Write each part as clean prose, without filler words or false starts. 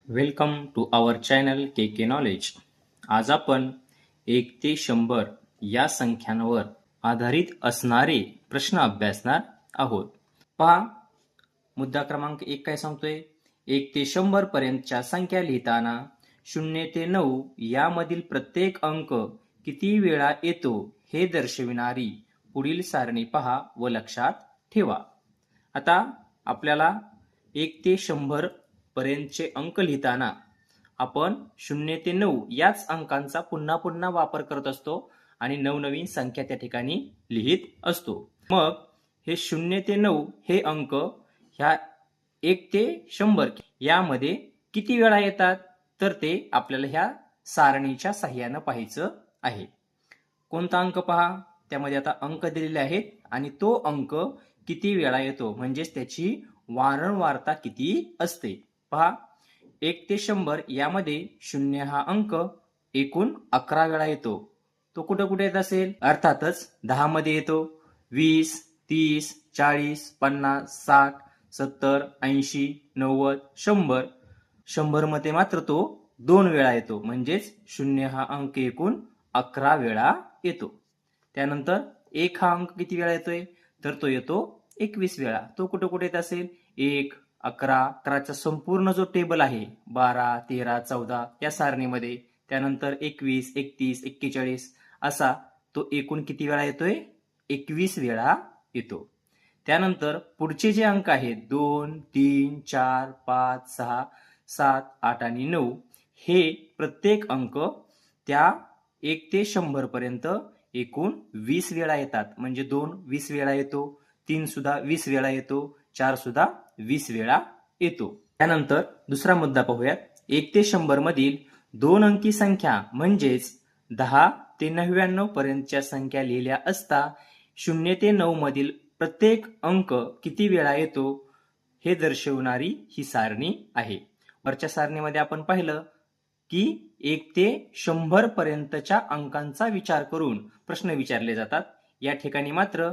Welcome to our channel K K knowledge. आज आपण 1 ते 100 या संख्यांवर आधारित असणारे प्रश्न अभ्यासणार आहोत. पहा, मुद्दा क्रमांक 1 काय सांगतोय? 1 ते 100 पर्यंतच्या संख्या लिहिताना 0 ते 9 यामधील प्रत्येक अंक किती वेळा येतो हे दर्शविणारी पुढील सारणी पहा व लक्षात ठेवा. आता आपल्याला 1 ते 100 पर्यंतचे अंक लिहिताना आपण 0 ते 9 याच अंकांचा पुन्हा पुन्हा वापर करत असतो आणि नवनवीन संख्या त्या ठिकाणी लिहित असतो. मग हे 0 ते 9 हे अंक ह्या 1 ते 100 यामध्ये किती वेळा येतात, तर ते आपल्याला ह्या सारणीच्या साहाय्यानं पाहायचं आहे. कोणता अंक पहा, त्यामध्ये आता अंक दिलेले आहेत आणि तो अंक किती वेळा येतो म्हणजेच त्याची वारंवारता किती असते. पहा, 1 ते 100 यामध्ये 0 हा अंक एकूण 11 वेळा येतो. तो कुठे कुठे येत असेल? अर्थातच 10 मध्ये येतो, 20, 30, 40, 50, 60, 70, 80, 90, 100. 100 मध्ये मात्र तो 2 वेळा येतो, म्हणजेच 0 हा अंक एकूण 11 वेळा येतो. त्यानंतर 1 हा अंक किती वेळा येतोय? तर तो येतो 21 वेळा. तो कुठे कुठे येत असेल? 1, 11, 11चा संपूर्ण जो टेबल आहे 12, 13, 14 या सारणीमध्ये, त्यानंतर 21, 31, 41 असा तो एकूण किती वेळा येतोय? 21 वेळा येतो. त्यानंतर पुढचे जे अंक आहेत 2, 3, 4, 5, 6, 7, 8 आणि 9 हे प्रत्येक अंक त्या 1 ते 100 पर्यंत एकूण 20 वेळा येतात. म्हणजे 2 20 वेळा येतो, 3 सुद्धा 20 वेळा येतो, 4 सुद्धा 20 वेळा येतो. त्यानंतर दुसरा मुद्दा पाहूयात. 1 ते 100 मधील 2 अंकी संख्या म्हणजेच 10 ते 99 पर्यंतच्या संख्या लिहिल्या असता 0 ते 9 मधील प्रत्येक अंक किती वेळा येतो हे दर्शवणारी ही सारणी आहे. वरच्या सारणीमध्ये आपण पाहिलं की 1 ते 100 पर्यंतच्या अंकांचा विचार करून प्रश्न विचारले जातात. या ठिकाणी मात्र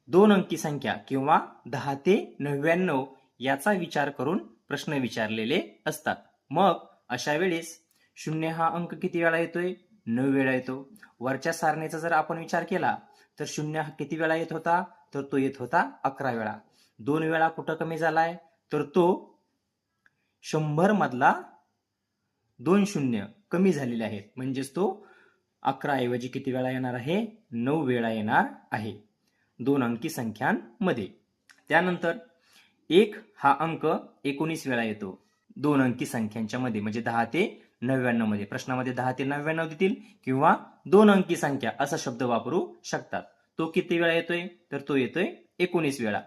2 अंकी संख्या किंवा 10 ते 99 याचा विचार करून प्रश्न विचारलेले असतात. मग अशा वेळेस 0 हा अंक किती वेळा येतोय? 9 वेळा येतो. वरच्या सारणीचा जर आपण विचार केला तर 0 हा किती वेळा येत होता? तर तो येत होता 11 वेळा. 2 वेळा कुठं कमी झालाय? तर तो 100 मधला 2 शून्य कमी झालेले आहेत, म्हणजेच तो 11 ऐवजी किती वेळा येणार आहे? 9 वेळा येणार आहे 2 अंकी संख्यांमध्ये. त्यानंतर 1 हा अंक 19 वेळा येतो 2 अंकी संख्यांच्या मध्ये, म्हणजे 10 ते 99 मध्ये. प्रश्नामध्ये 10 ते 99 देतील किंवा 2 अंकी संख्या असा शब्द वापरू शकतात. तो किती वेळा येतोय? तर तो येतोय 19 वेळा.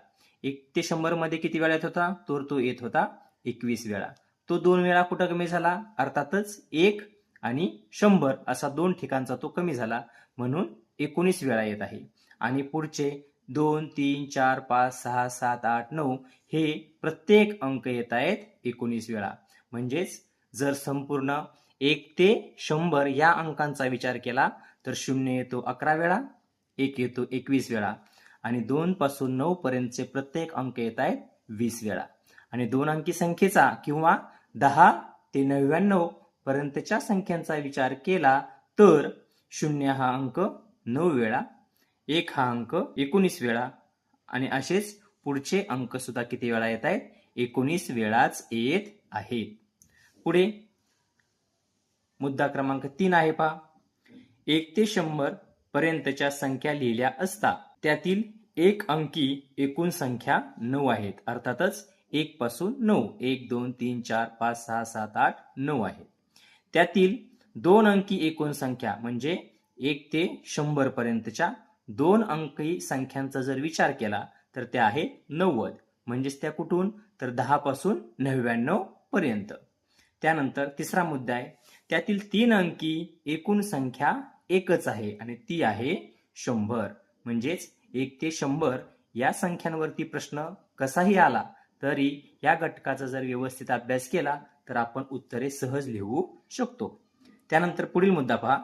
1 ते 100 मध्ये किती वेळा येत होता? तर तो येत होता 21 वेळा. तो 2 वेळा कुठं कमी झाला? अर्थातच 1 आणि 100 असा 2 ठिकाणचा तो कमी झाला, म्हणून 19 वेळा येत आहे. आणि पुढचे 2, 3, 4, 5, 6, 7, 8, 9 हे प्रत्येक अंक येत आहेत 19 वेळा. म्हणजेच जर संपूर्ण 1 ते 100 या अंकांचा विचार केला तर 0 येतो 11 वेळा, 1 येतो 21 वेळा आणि 2 पासून 9 पर्यंतचे प्रत्येक अंक येत आहेत 20 वेळा. आणि 2 अंकी संख्येचा किंवा 10 ते 99 पर्यंतच्या संख्यांचा विचार केला तर 0 हा अंक 9 वेळा, 1 हा अंक 19 वेळा आणि असेच पुढचे अंक सुद्धा किती वेळा येत आहेत? 19 वेळाच येत आहेत. पुढे मुद्दा क्रमांक 3 आहे पहा. 1 ते 100 पर्यंतच्या संख्या लिहिल्या असता त्यातील 1 अंकी एकूण संख्या 9 आहेत. अर्थातच 1 पासून 9, 1, 2, 3, 4, 5, 6, 7, 8, 9 आहे. त्यातील 2 अंकी एकूण संख्या म्हणजे 1 ते 100 पर्यंतच्या 2 अंकी संख्यांचा जर विचार केला तर त्या आहेत 90. म्हणजेच त्या कुठून? तर 10 पासून 99 पर्यंत. त्यानंतर तिसरा मुद्दा आहे. त्यातील 3 अंकी एकूण संख्या एकच आहे आणि ती आहे 100. म्हणजेच 1 ते 100 या संख्यांवरती प्रश्न कसाही आला तरी या घटकाचा जर व्यवस्थित अभ्यास केला तर आपण उत्तरे सहज लिहू शकतो. त्यानंतर पुढील मुद्दा पहा.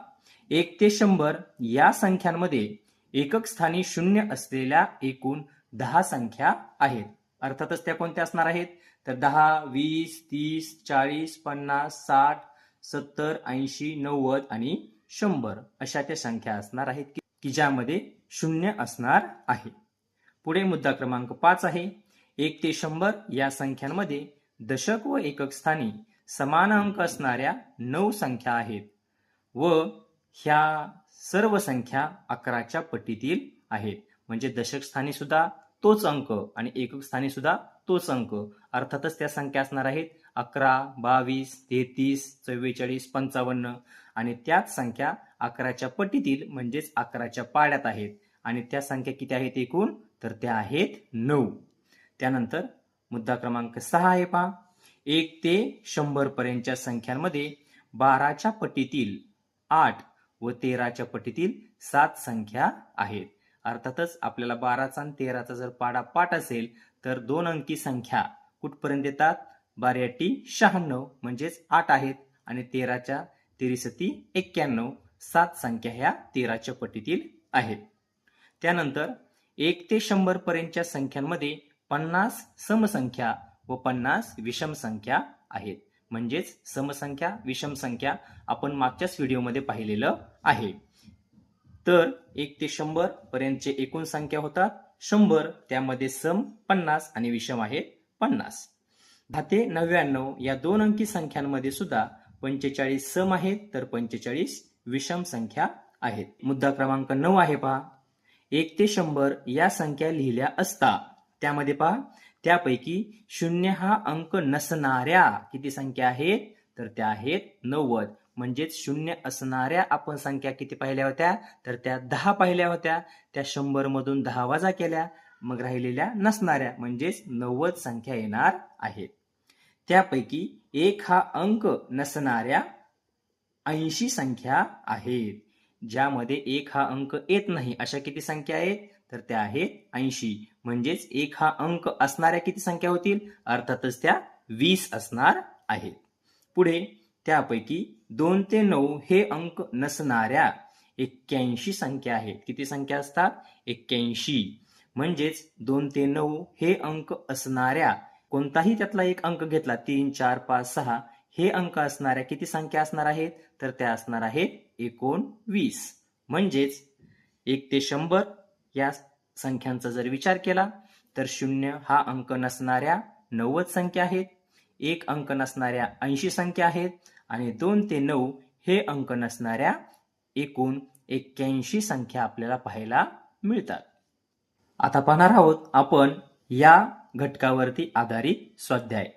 1 ते 100 या संख्यांमध्ये एकक स्थानी 0 असलेल्या एकूण 10 संख्या आहेत. अर्थातच त्या कोणत्या असणार आहेत, तर 10, 20, 30, 40, 50, 60, 70, 80, 90 आणि 100 अशा त्या संख्या असणार आहेत की ज्यामध्ये शून्य असणार आहे. पुढे मुद्दा क्रमांक 5 आहे. 1 ते 100 या संख्यांमध्ये दशक व एकक स्थानी समान अंक असणाऱ्या 9 संख्या आहेत व ह्या सर्व संख्या 11च्या पटीतील आहेत. म्हणजे दशक स्थानी सुद्धा तोच अंक आणि एकक स्थानी सुद्धा तोच अंक. अर्थातच त्या संख्या असणार आहेत 11, 22, 33, 44, 55 आणि त्याच संख्या 11च्या पटीतील म्हणजेच 11च्या पाड्यात आहेत. आणि त्या संख्या किती आहेत एकूण, तर त्या आहेत 9. त्यानंतर मुद्दा क्रमांक 6 आहे पहा. 1 ते 100 पर्यंतच्या संख्यांमध्ये 12च्या पटीतील 8 व 13च्या पटीतील 7 संख्या आहेत. अर्थातच आपल्याला 12चा आणि 13चा जर पाडा पाठ असेल तर 2 अंकी संख्या कुठपर्यंत येतात, 12 96 म्हणजेच 8 आहेत आणि 13च्या 13 91 7 संख्या ह्या 13च्या पटीतील आहेत. त्यानंतर 1 ते 100 पर्यंतच्या संख्यांमध्ये 50 समसंख्या व 50 विषम संख्या आहेत. म्हणजेच समसंख्या विषम संख्या आपण मागच्याच व्हिडिओमध्ये पाहिलेलं आहे. तर 1 ते 100 पर्यंतचे एकूण संख्या होतात 100, त्यामध्ये सम 50 आणि विषम आहेत 50. 10 ते 99 या 2 अंकी संख्यांमध्ये सुद्धा 45 सम आहेत तर 45 विषम संख्या आहेत. मुद्दा क्रमांक 9 आहे पहा. 1 ते 100 या संख्या लिहिल्या असता त्यामध्ये पहा त्यापैकी 0 हा अंक नसणाऱ्या किती संख्या आहेत, तर त्या आहेत 90. म्हणजेच 0 असणाऱ्या आपण संख्या किती पाहिल्या होत्या, तर त्या 10 पाहिल्या होत्या. त्या 100 मधून 10 वजा केल्या, मग राहिलेल्या नसणाऱ्या म्हणजेच 90 संख्या येणार आहेत. त्यापैकी 1 हा अंक नसणाऱ्या 80 संख्या आहेत. ज्यामध्ये 1 हा अंक येत नाही अशा किती संख्या आहेत, तर त्या आहेत 80. म्हणजेच 1 हा अंक असणाऱ्या किती संख्या होतील, अर्थातच त्या 20 असणार आहेत. पुढे त्यापैकी 2 ते 9 हे अंक नसणाऱ्या 81 संख्या आहेत. किती संख्या असतात, 81. म्हणजेच 2 ते 9 हे अंक असणाऱ्या कोणताही त्यातला एक अंक घेतला 3, 4, 5, 6 हे अंक असणाऱ्या किती संख्या असणार आहेत, तर त्या असणार आहेत 19. म्हणजेच 1 ते 100 या संख्यांचा जर विचार केला तर 0 हा अंक नसणाऱ्या 90 संख्या आहेत, 1 अंक नसणाऱ्या 80 संख्या आहेत आणि 2 ते 9 हे अंक नसणाऱ्या एकूण 81 संख्या आपल्याला पाहायला मिळतात. आता पाहणार आहोत आपण या घटकावरती आधारित स्वाध्याय.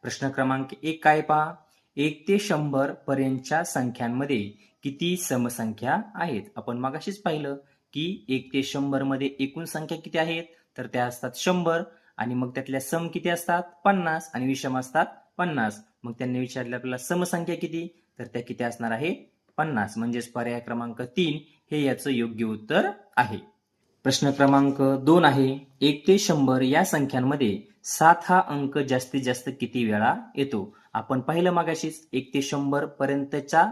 प्रश्न क्रमांक 1 काय पहा. 1 ते 100 पर्यंतच्या संख्यांमध्ये किती समसंख्या आहेत. आपण मगाशीच पाहिलं की 1 ते 100 मध्ये एकूण संख्या किती आहेत, तर त्या असतात 100 आणि मग त्यातल्या सम किती असतात 50 आणि विषम असतात 50. मग त्यांनी विचारले आपल्याला समसंख्या किती, तर त्या किती असणार आहे 50. म्हणजेच पर्याय क्रमांक 3 हे याचं योग्य उत्तर आहे. प्रश्न क्रमांक 2 आहे. 1 ते 100 या संख्यांमध्ये 7 हा अंक जास्तीत जास्त किती वेळा येतो. आपण पाहिलं मगाशीच 1 ते 100 पर्यंतच्या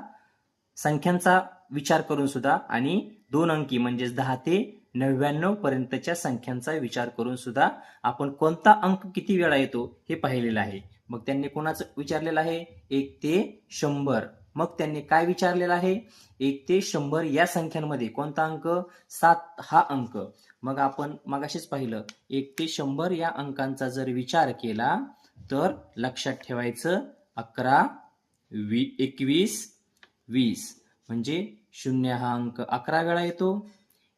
संख्यांचा विचार करून सुद्धा आणि 2 अंकी म्हणजेच 10 ते 99 पर्यंतच्या संख्यांचा विचार करून सुद्धा आपण कोणता अंक किती वेळा येतो हे पाहिलेलं आहे. मग त्यांनी कोणाचं विचारलेलं आहे, 1 ते 100. मग त्यांनी काय विचारलेलं आहे, 1 ते 100 या संख्यांमध्ये कोणता अंक, 7 हा अंक. मग आपण मगाशीच पाहिलं 1 ते 100 या अंकांचा जर विचार केला तर लक्षात ठेवायचं 11, 21, 20. म्हणजे 0 हा अंक 11 वेळा येतो,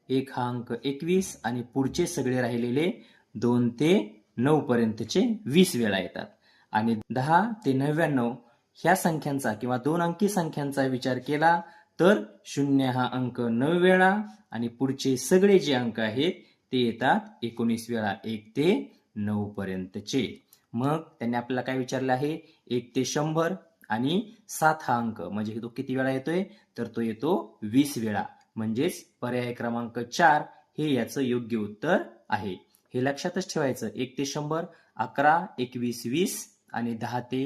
1 हा अंक 21 आणि पुढचे सगळे राहिलेले 2 ते 9 पर्यंतचे 20 वेळा येतात. आणि 10 ते 99 ह्या संख्यांचा किंवा 2 अंकी संख्यांचा विचार केला तर 0 हा अंक 9 वेळा आणि पुढचे सगळे जे अंक आहेत ते येतात 19 वेळा, 1 ते 9 पर्यंतचे. मग त्यांनी आपल्याला काय विचारलं आहे, 1 ते 100 आणि 7 हा अंक म्हणजे तो किती वेळा येतोय, तर तो येतो 20 वेळा. म्हणजेच पर्याय क्रमांक 4 हे याचं योग्य उत्तर आहे. हे लक्षातच ठेवायचं. 1 ते 100 11, 21, 20 आणि 10 ते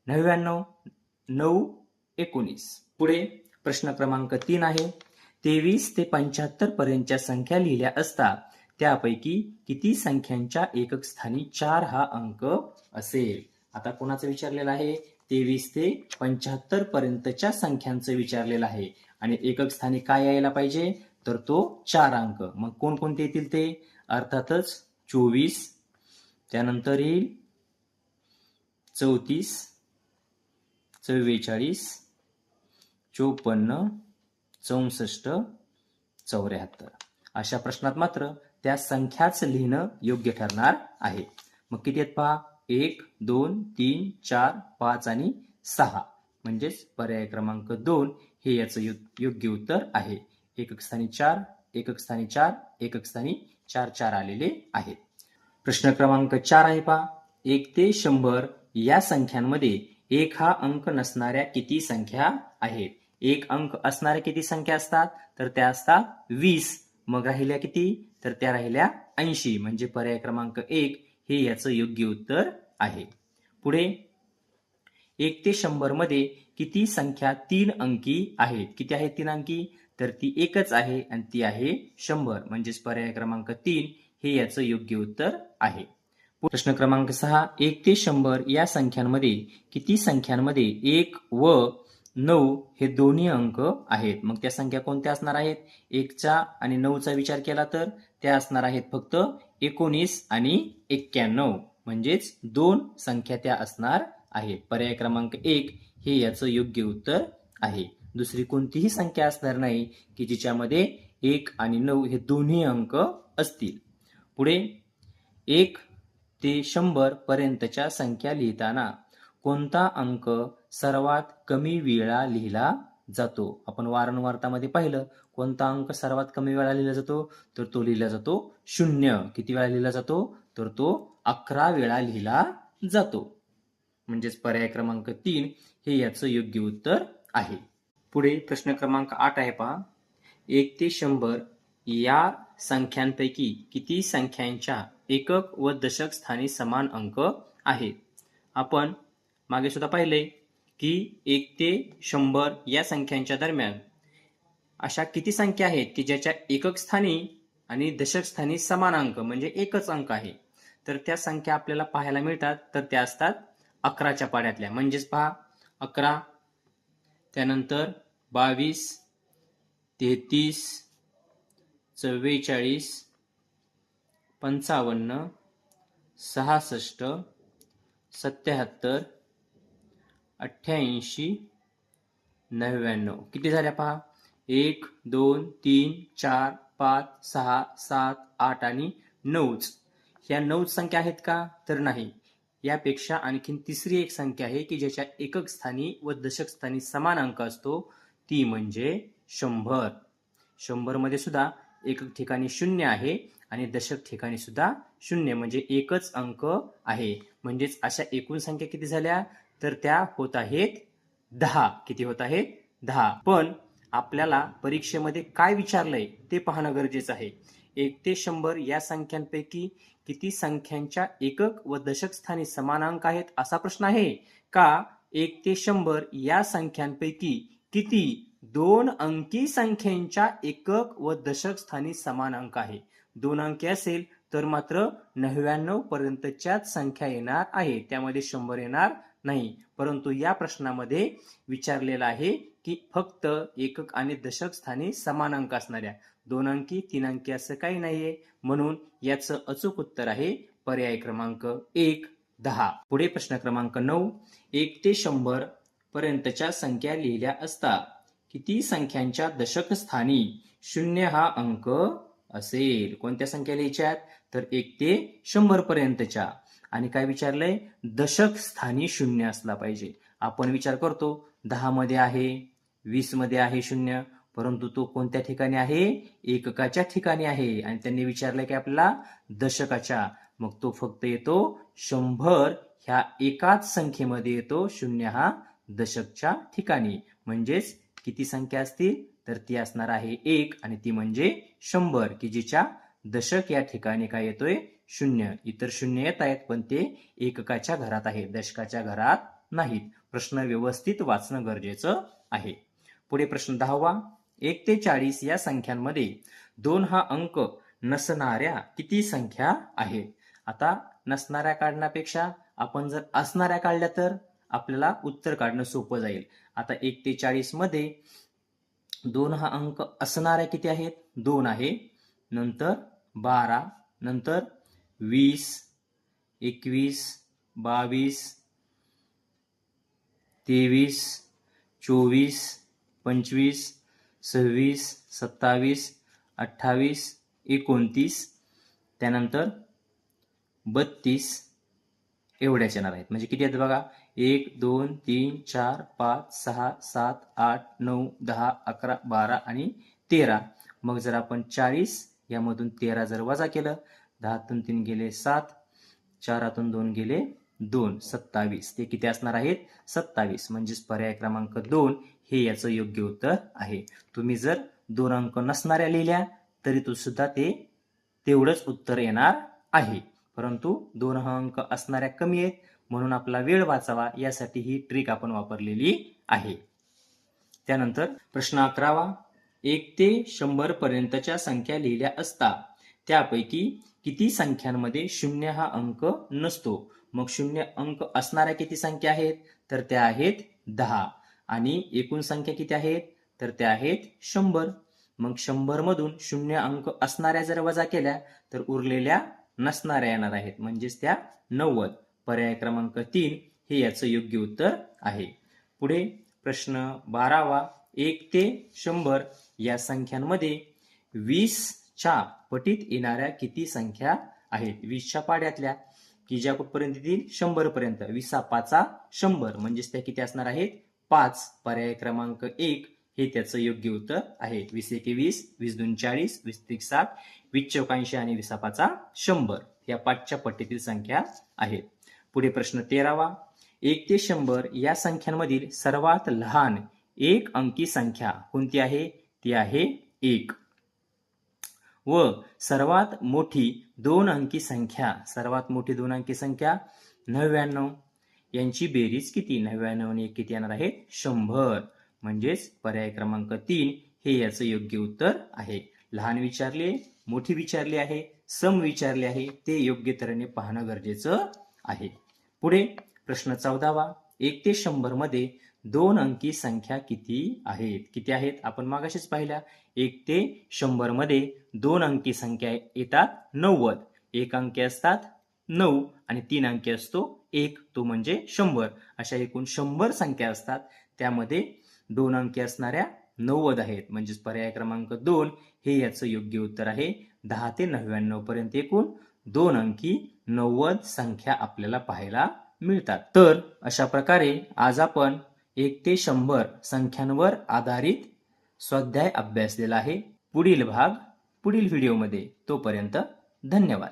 99 9, 19. पुढे प्रश्न क्रमांक 3 आहे. 23 ते 75 पर्यंतच्या संख्या लिहिल्या असता त्यापैकी किती संख्यांच्या एकक स्थानी 4 हा अंक असेल? आता कोणाचं विचारलेलं आहे? 23 ते 75 पर्यंतच्या संख्यांचं विचारलेलं आहे आणि एकक स्थानी काय यायला पाहिजे? तर तो 4 अंक. मग कोणकोणते येतील ते? अर्थातच 24, त्यानंतर येईल 34, 44, 54, 64, 74. अशा प्रश्नात मात्र त्या संख्याच लिहिणं योग्य ठरणार आहे. मग किती आहेत पहा? 1, 2, 3, 4, 5 आणि 6. म्हणजेच पर्याय क्रमांक 2 हे याचं योग्य उत्तर आहे. एकक स्थानी 4, एकक स्थानी 4, एकक स्थानी 4 4 आलेले आहेत. प्रश्न क्रमांक 4 आहे पहा. 1 ते 100 या संख्यांमध्ये 1 हा अंक नसणाऱ्या किती संख्या आहेत? 1 अंक असणाऱ्या किती संख्या असतात? तर त्या असतात 20. मग राहिल्या किती? तर त्या राहिल्या 80. म्हणजे पर्याय क्रमांक 1 हे याचं योग्य उत्तर आहे. पुढे 1 ते 100 मध्ये किती संख्या 3 अंकी आहेत? किती आहेत 3 अंकी? तर ती एकच आहे आणि ती आहे 100. म्हणजेच पर्याय क्रमांक 3 हे याचं योग्य उत्तर आहे. प्रश्न क्रमांक 6. 1 ते 100 या संख्यांमध्ये किती संख्यांमध्ये 1 व 9 हे दोन्ही अंक आहेत? मग त्या संख्या कोणत्या असणार आहेत? 1चा आणि 9चा विचार केला तर त्या असणार आहेत फक्त 19 आणि 91. म्हणजेच 2 संख्या त्या असणार आहेत. पर्याय क्रमांक 1 हे याचं योग्य उत्तर आहे. दुसरी कोणतीही संख्या असणार नाही की जिच्यामध्ये 1 आणि 9 हे दोन्ही अंक असतील. पुढे 1 ते 100 पर्यंतच्या संख्या लिहिताना कोणता अंक सर्वात कमी वेळा लिहिला जातो? आपण वारंवारतामध्ये पाहिलं कोणता अंक सर्वात कमी वेळा लिहिला जातो? तर तो लिहिला जातो 0. किती वेळा लिहिला जातो? तर तो 11 वेळा लिहिला जातो. म्हणजेच पर्याय क्रमांक 3 हे याचं योग्य उत्तर आहे. पुढे प्रश्न क्रमांक 8 आहे पहा. 1 ते 100 या संख्यांपैकी किती संख्यांच्या एकक व दशक स्थानी समान अंक आहेत? आपण मागे सुद्धा पाहिले की 1 ते 100 या संख्यांच्या दरम्यान अशा किती संख्या आहेत की ज्याच्या एकक स्थानी आणि दशक स्थानी समान अंक म्हणजे एकच अंक आहे? तर त्या संख्या आपल्याला पाहायला मिळतात. तर त्या असतात 11च्या पाड्यातल्या. म्हणजेच पहा 11, त्यानंतर 22, 33, 44, 55, 66, 77, 88, 99. किती झाल्या पहा? 1, 2, 3, 4, 5, 6, 7, 8 आणि 9. ह्या 9 संख्या आहेत का? तर नाही. यापेक्षा आणखीन तिसरी एक संख्या आहे की ज्याच्या एकक स्थानी व दशक स्थानी समान अंक असतो, ती म्हणजे 100. 100 मध्ये सुद्धा एकक ठिकाणी 0 आहे आणि दशक ठिकाणी सुद्धा 0 म्हणजे एकच अंक आहे. म्हणजेच अशा एकूण संख्या किती झाल्या? तर त्या होत आहेत 10. किती होत आहेत? 10. पण आपल्याला परीक्षेमध्ये काय विचारलंय ते पाहणं गरजेचं आहे. 1 ते 100 या संख्यांपैकी किती संख्यांच्या एकक व दशक स्थानी समान अंक आहेत असा प्रश्न आहे का 1 ते 100 या संख्यांपैकी किती 2 अंकी संख्येच्या एकक व दशक स्थानी समान अंक आहे? 2 अंकी असेल तर मात्र 99 पर्यंतच्याच संख्या येणार आहे, त्यामध्ये 100 येणार नाही. परंतु या प्रश्नामध्ये विचारलेलं आहे की फक्त एकक आणि दशक स्थानी समान अंक असणाऱ्या 2 अंकी 3 अंकी असं काही नाहीये. म्हणून याचं अचूक उत्तर आहे पर्याय क्रमांक 1, 10. पुढे प्रश्न क्रमांक 9. 1 ते 100 पर्यंतच्या संख्या लिहिल्या असता किती संख्यांच्या दशक स्थानी 0 हा अंक असेल? कोणत्या संख्या लिहायच्यात? तर 1 ते 100 पर्यंतच्या. आणि काय विचारलंय? दशक स्थानी 0 असला पाहिजे. आपण विचार करतो 10 मध्ये आहे, 20 मध्ये आहे 0, परंतु तो कोणत्या ठिकाणी आहे? एककाच्या ठिकाणी आहे. आणि त्यांनी विचारलंय की आपल्याला दशकाच्या. मग तो फक्त येतो 100 ह्या एकाच संख्येमध्ये येतो. 0 हा दशकच्या ठिकाणी. म्हणजेच किती संख्या असतील? तर ती असणार आहे 1 आणि ती म्हणजे 100 की जिच्या दशक या ठिकाणी काय येतोय? 0. इतर 0 येत आहेत पण ते एककाच्या घरात आहे, दशकाच्या घरात नाहीत. प्रश्न व्यवस्थित वाचणं गरजेचं आहे. पुढे प्रश्न 10वा. 1 ते 40 या संख्यांमध्ये 2 हा अंक नसणाऱ्या किती संख्या आहेत? आता नसणाऱ्या काढण्यापेक्षा आपण जर असणाऱ्या काढल्या तर आपल्याला उत्तर काढणं सोपं जाईल. आता 1 ते 40 मध्ये 2 हा अंक असणाऱ्या किती आहेत? 2 आहे. नंतर 12, नंतर 20, 21, 22, 23, 24, 25, 26, 27, 28, 29, त्यानंतर 32 एवढ्याच येणार आहेत. म्हणजे किती आहेत बघा? 1, 2, 3, 4, 5, 6, 7, 8, 9, 10, 11, 12 आणि 13. मग जर आपण 40 यामधून 13 जर वजा केलं, 10तून 3 गेले 7, 4तून 2 गेले 2, 27. ते किती असणार आहेत? 27. म्हणजेच पर्याय क्रमांक 2 हे याचं योग्य उत्तर आहे. तुम्ही जर 2 अंक नसणाऱ्या लिहिल्या तरी तो सुद्धा ते तेवढंच उत्तर येणार आहे. परंतु 2 हा अंक असणाऱ्या कमी आहेत म्हणून आपला वेळ वाचावा यासाठी ही ट्रिक आपण वापरलेली आहे. त्यानंतर प्रश्न 11वा, 1 ते 100 पर्यंतच्या संख्या लिहिल्या असता त्यापैकी किती संख्यांमध्ये 0 हा अंक नसतो? मग 0 अंक असणाऱ्या किती संख्या आहेत? तर त्या आहेत 10. आणि एकूण संख्या किती आहेत? तर त्या आहेत 100. मग 100 मधून 0 अंक असणाऱ्या जर वजा केल्या तर उरलेल्या नसणाऱ्या येणार आहेत. म्हणजेच त्या 90. पर्याय क्रमांक 3 हे याचं योग्य उत्तर आहे. पुढे प्रश्न 12वा, 1 ते 100 या संख्यांमध्ये 20च्या पटीत येणाऱ्या किती संख्या आहेत? 20च्या पाड्यातल्या की ज्या कुठपर्यंत येतील? 100 पर्यंत. 20 100 म्हणजेच त्या किती असणार आहेत? 5. पर्याय क्रमांक 1 हे त्याचं योग्य उत्तर आहे. 20 एके 20, 20 2 40, 20 3 60, 20 चौक 80 आणि 20 5 100 या 5च्या पट्टीतील संख्या आहेत. पुढे प्रश्न 13वा, 1 ते 100 या संख्यांमधील सर्वात लहान एक अंकी संख्या कोणती आहे? ती आहे 1. व सर्वात मोठी 2 अंकी संख्या, सर्वात मोठी 2 अंकी संख्या 99. यांची बेरीज किती? 99 आणि 1 किती येणार आहे? 100. म्हणजेच पर्याय क्रमांक 3 हे याचं योग्य उत्तर आहे. लहान विचारले, मोठी विचारली आहे, सम विचारले आहे, ते योग्य तऱ्हेने पाहणं गरजेचं आहे. पुढे प्रश्न 14वा, 1 ते 100 मध्ये 2 अंकी संख्या किती आहेत? किती आहेत? आपण मागाशीच पाहिल्या. 1 ते 100 मध्ये 2 अंकी संख्या येतात 90. 1 अंकी असतात 9 आणि 3 अंकी असतो 1, तो म्हणजे 100. अशा एकूण 100 संख्या असतात. त्यामध्ये 2 अंकी असणाऱ्या 90 आहेत. म्हणजेच पर्याय क्रमांक 2 हे याचं योग्य उत्तर आहे. 10 ते 99 पर्यंत एकूण 2 अंकी 90 संख्या आपल्याला पाहायला मिळतात. तर अशा प्रकारे आज आपण 1 ते 100 संख्यांवर आधारित स्वाध्याय अभ्यासलेला आहे. पुढील भाग पुढील व्हिडिओमध्ये. तोपर्यंत धन्यवाद.